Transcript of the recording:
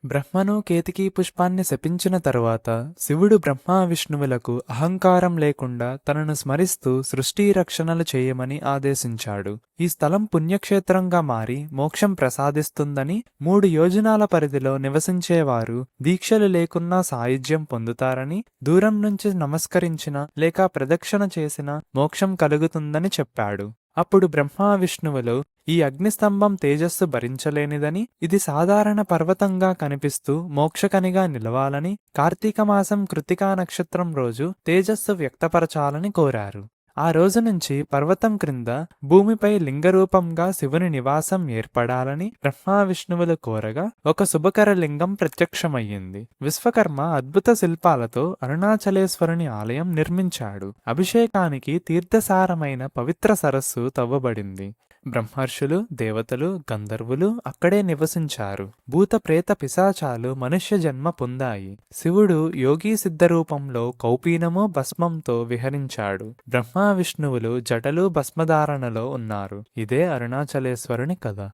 బ్రహ్మను కేతకీ పుష్పాన్ని శపించిన తరువాత శివుడు బ్రహ్మ విష్ణువులకు అహంకారం లేకుండా తనను స్మరిస్తూ సృష్టి రక్షణలు చేయమని ఆదేశించాడు. ఈ స్థలం పుణ్యక్షేత్రంగా మారి మోక్షం ప్రసాదిస్తుందని, 3 యోజనాల పరిధిలో నివసించేవారు దీక్షలు లేకున్నా సాయుధ్యం పొందుతారని, దూరం నుంచి నమస్కరించిన లేక ప్రదక్షిణ చేసిన మోక్షం కలుగుతుందని చెప్పాడు. అప్పుడు బ్రహ్మ విష్ణువులు ఈ అగ్నిస్తంభం తేజస్సు భరించలేనిదని, ఇది సాధారణ పర్వతంగా కనిపిస్తూ మోక్షకనిగా నిలవాలని, కార్తీక మాసం కృతికా నక్షత్రం రోజు తేజస్సు వ్యక్తపరచాలని కోరారు. ఆ రోజు నుంచి పర్వతం క్రింద భూమిపై లింగరూపంగా శివుని నివాసం ఏర్పడాలని బ్రహ్మ విష్ణువులు కోరగా ఒక శుభకర లింగం ప్రత్యక్షమయ్యింది. విశ్వకర్మ అద్భుత శిల్పాలతో అరుణాచలేశ్వరుని ఆలయం నిర్మించాడు. అభిషేకానికి తీర్థసారమైన పవిత్ర సరస్సు తవ్వబడింది. బ్రహ్మర్షులు, దేవతలు, గంధర్వులు అక్కడే నివసించారు. భూత ప్రేత పిశాచాలు మనుష్య జన్మ పొందాయి. శివుడు యోగీ సిద్ధ రూపంలో కౌపీనము భస్మంతో విహరించాడు. బ్రహ్మ విష్ణువులు జటలు భస్మధారణలో ఉన్నారు. ఇదే అరుణాచలేశ్వరుని కథ.